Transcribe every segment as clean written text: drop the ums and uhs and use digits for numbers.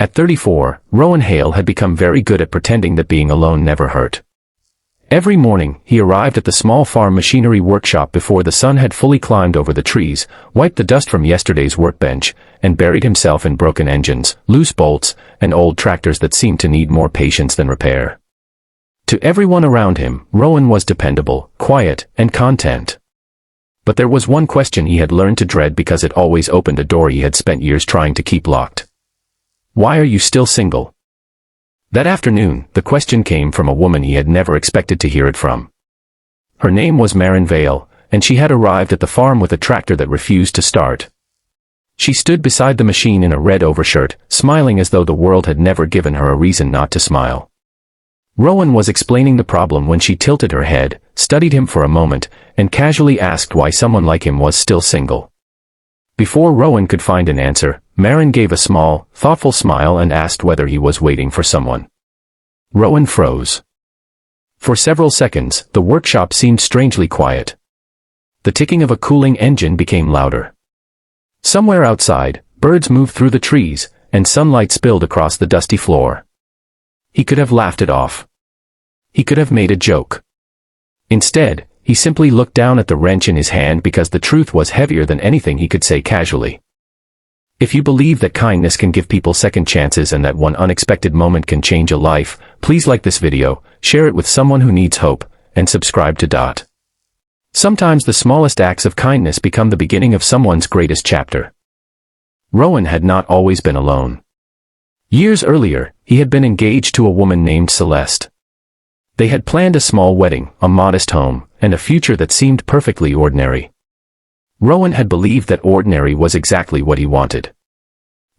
At 34, Rowan Hale had become very good at pretending that being alone never hurt. Every morning, he arrived at the small farm machinery workshop before the sun had fully climbed over the trees, wiped the dust from yesterday's workbench, and buried himself in broken engines, loose bolts, and old tractors that seemed to need more patience than repair. To everyone around him, Rowan was dependable, quiet, and content. But there was one question he had learned to dread because it always opened a door he had spent years trying to keep locked. "Why are you still single?" That afternoon, the question came from a woman he had never expected to hear it from. Her name was Maren, and she had arrived at the farm with a tractor that refused to start. She stood beside the machine in a red overshirt, smiling as though the world had never given her a reason not to smile. Rowan was explaining the problem when she tilted her head, studied him for a moment, and casually asked why someone like him was still single. Before Rowan could find an answer, Maren gave a small, thoughtful smile and asked whether he was waiting for someone. Rowan froze. For several seconds, the workshop seemed strangely quiet. The ticking of a cooling engine became louder. Somewhere outside, birds moved through the trees, and sunlight spilled across the dusty floor. He could have laughed it off. He could have made a joke. Instead, he simply looked down at the wrench in his hand because the truth was heavier than anything he could say casually. If you believe that kindness can give people second chances and that one unexpected moment can change a life, please like this video, share it with someone who needs hope, and subscribe to Dot. Sometimes the smallest acts of kindness become the beginning of someone's greatest chapter. Rowan had not always been alone. Years earlier, he had been engaged to a woman named Celeste. They had planned a small wedding, a modest home, and a future that seemed perfectly ordinary. Rowan had believed that ordinary was exactly what he wanted.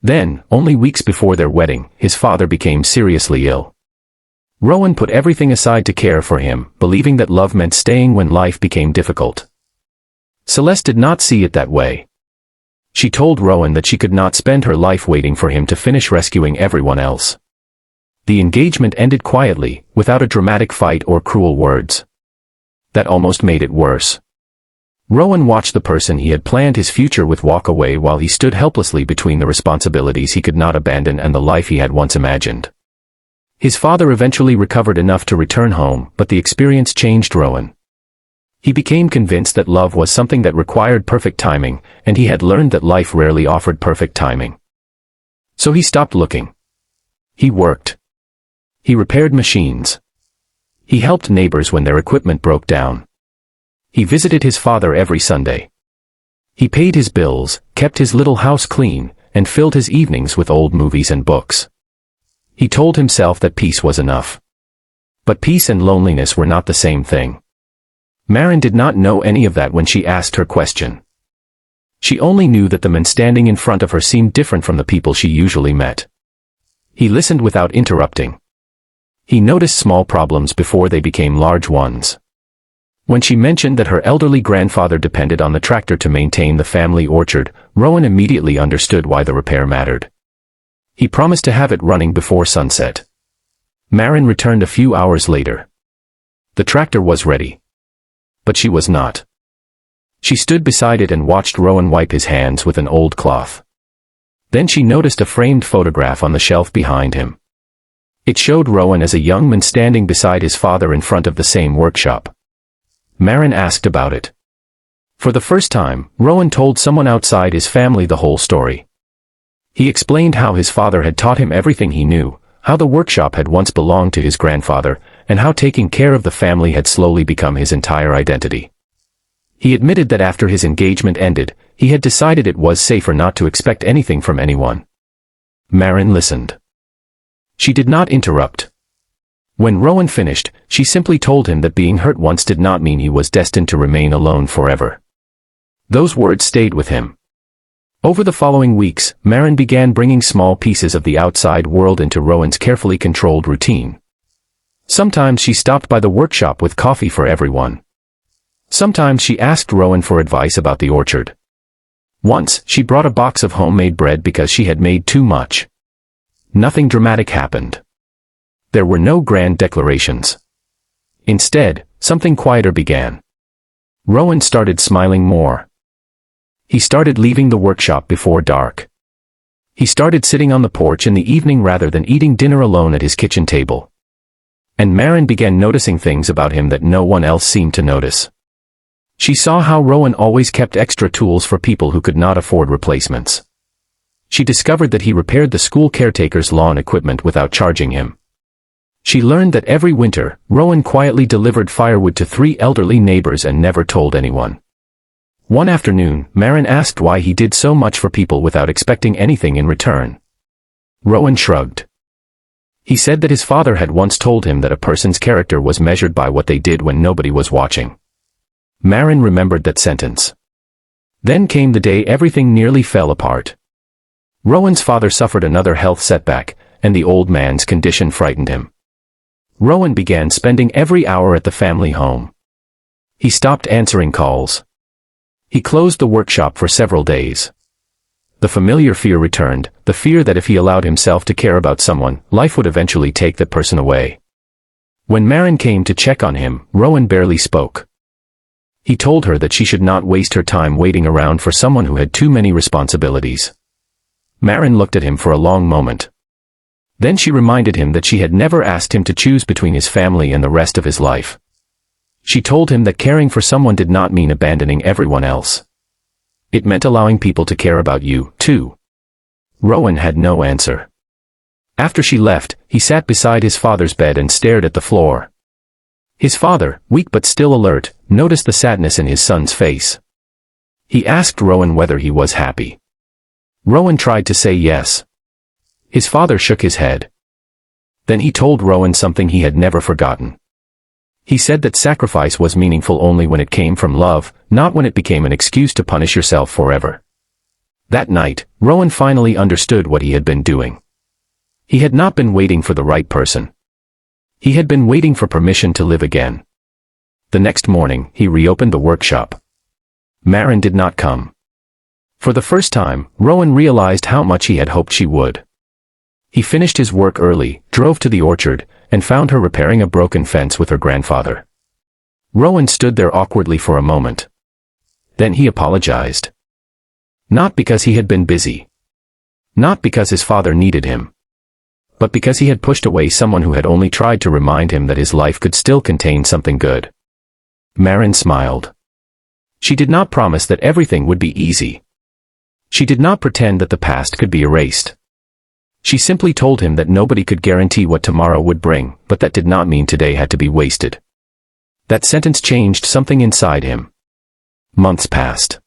Then, only weeks before their wedding, his father became seriously ill. Rowan put everything aside to care for him, believing that love meant staying when life became difficult. Celeste did not see it that way. She told Rowan that she could not spend her life waiting for him to finish rescuing everyone else. The engagement ended quietly, without a dramatic fight or cruel words. That almost made it worse. Rowan watched the person he had planned his future with walk away while he stood helplessly between the responsibilities he could not abandon and the life he had once imagined. His father eventually recovered enough to return home, but the experience changed Rowan. He became convinced that love was something that required perfect timing, and he had learned that life rarely offered perfect timing. So he stopped looking. He worked. He repaired machines. He helped neighbors when their equipment broke down. He visited his father every Sunday. He paid his bills, kept his little house clean, and filled his evenings with old movies and books. He told himself that peace was enough. But peace and loneliness were not the same thing. Maren did not know any of that when she asked her question. She only knew that the men standing in front of her seemed different from the people she usually met. He listened without interrupting. He noticed small problems before they became large ones. When she mentioned that her elderly grandfather depended on the tractor to maintain the family orchard, Rowan immediately understood why the repair mattered. He promised to have it running before sunset. Maren returned a few hours later. The tractor was ready. But she was not. She stood beside it and watched Rowan wipe his hands with an old cloth. Then she noticed a framed photograph on the shelf behind him. It showed Rowan as a young man standing beside his father in front of the same workshop. Maren asked about it. For the first time, Rowan told someone outside his family the whole story. He explained how his father had taught him everything he knew, how the workshop had once belonged to his grandfather, and how taking care of the family had slowly become his entire identity. He admitted that after his engagement ended, he had decided it was safer not to expect anything from anyone. Maren listened. She did not interrupt. When Rowan finished, she simply told him that being hurt once did not mean he was destined to remain alone forever. Those words stayed with him. Over the following weeks, Maren began bringing small pieces of the outside world into Rowan's carefully controlled routine. Sometimes she stopped by the workshop with coffee for everyone. Sometimes she asked Rowan for advice about the orchard. Once, she brought a box of homemade bread because she had made too much. Nothing dramatic happened. There were no grand declarations. Instead, something quieter began. Rowan started smiling more. He started leaving the workshop before dark. He started sitting on the porch in the evening rather than eating dinner alone at his kitchen table. And Maren began noticing things about him that no one else seemed to notice. She saw how Rowan always kept extra tools for people who could not afford replacements. She discovered that he repaired the school caretaker's lawn equipment without charging him. She learned that every winter, Rowan quietly delivered firewood to 3 elderly neighbors and never told anyone. One afternoon, Maren asked why he did so much for people without expecting anything in return. Rowan shrugged. He said that his father had once told him that a person's character was measured by what they did when nobody was watching. Maren remembered that sentence. Then came the day everything nearly fell apart. Rowan's father suffered another health setback, and the old man's condition frightened him. Rowan began spending every hour at the family home. He stopped answering calls. He closed the workshop for several days. The familiar fear returned, the fear that if he allowed himself to care about someone, life would eventually take that person away. When Maren came to check on him, Rowan barely spoke. He told her that she should not waste her time waiting around for someone who had too many responsibilities. Maren looked at him for a long moment. Then she reminded him that she had never asked him to choose between his family and the rest of his life. She told him that caring for someone did not mean abandoning everyone else. It meant allowing people to care about you, too. Rowan had no answer. After she left, he sat beside his father's bed and stared at the floor. His father, weak but still alert, noticed the sadness in his son's face. He asked Rowan whether he was happy. Rowan tried to say yes. His father shook his head. Then he told Rowan something he had never forgotten. He said that sacrifice was meaningful only when it came from love, not when it became an excuse to punish yourself forever. That night, Rowan finally understood what he had been doing. He had not been waiting for the right person. He had been waiting for permission to live again. The next morning, he reopened the workshop. Maren did not come. For the first time, Rowan realized how much he had hoped she would. He finished his work early, drove to the orchard, and found her repairing a broken fence with her grandfather. Rowan stood there awkwardly for a moment. Then he apologized. Not because he had been busy. Not because his father needed him. But because he had pushed away someone who had only tried to remind him that his life could still contain something good. Maren smiled. She did not promise that everything would be easy. She did not pretend that the past could be erased. She simply told him that nobody could guarantee what tomorrow would bring, but that did not mean today had to be wasted. That sentence changed something inside him. Months passed.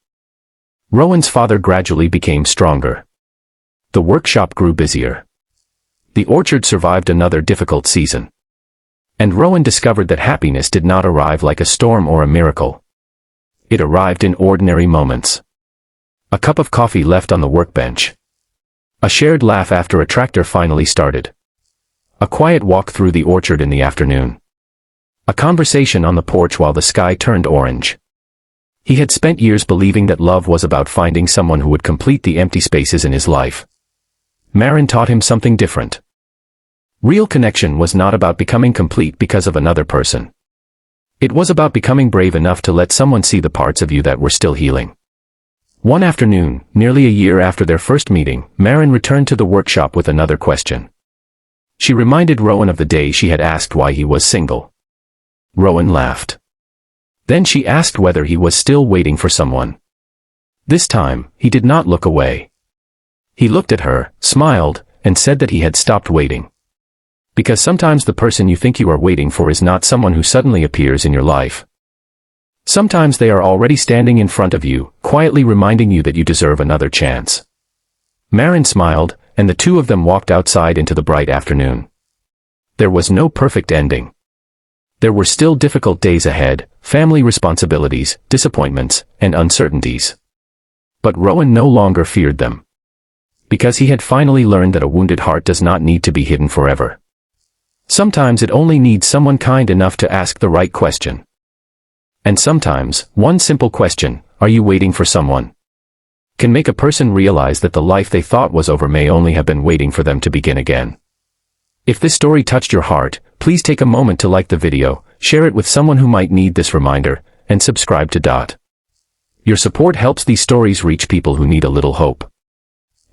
Rowan's father gradually became stronger. The workshop grew busier. The orchard survived another difficult season. And Rowan discovered that happiness did not arrive like a storm or a miracle. It arrived in ordinary moments. A cup of coffee left on the workbench. A shared laugh after a tractor finally started. A quiet walk through the orchard in the afternoon. A conversation on the porch while the sky turned orange. He had spent years believing that love was about finding someone who would complete the empty spaces in his life. Maren taught him something different. Real connection was not about becoming complete because of another person. It was about becoming brave enough to let someone see the parts of you that were still healing. One afternoon, nearly a year after their first meeting, Maren returned to the workshop with another question. She reminded Rowan of the day she had asked why he was single. Rowan laughed. Then she asked whether he was still waiting for someone. This time, he did not look away. He looked at her, smiled, and said that he had stopped waiting. Because sometimes the person you think you are waiting for is not someone who suddenly appears in your life. Sometimes they are already standing in front of you, quietly reminding you that you deserve another chance. Maren smiled, and the two of them walked outside into the bright afternoon. There was no perfect ending. There were still difficult days ahead, family responsibilities, disappointments, and uncertainties. But Rowan no longer feared them. Because he had finally learned that a wounded heart does not need to be hidden forever. Sometimes it only needs someone kind enough to ask the right question. And sometimes, one simple question, are you waiting for someone? Can make a person realize that the life they thought was over may only have been waiting for them to begin again. If this story touched your heart, please take a moment to like the video, share it with someone who might need this reminder, and subscribe to Dot. Your support helps these stories reach people who need a little hope.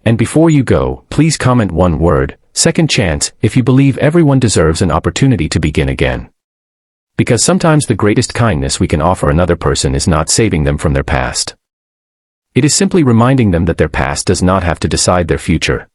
And before you go, please comment one word, second chance, if you believe everyone deserves an opportunity to begin again. Because sometimes the greatest kindness we can offer another person is not saving them from their past. It is simply reminding them that their past does not have to decide their future.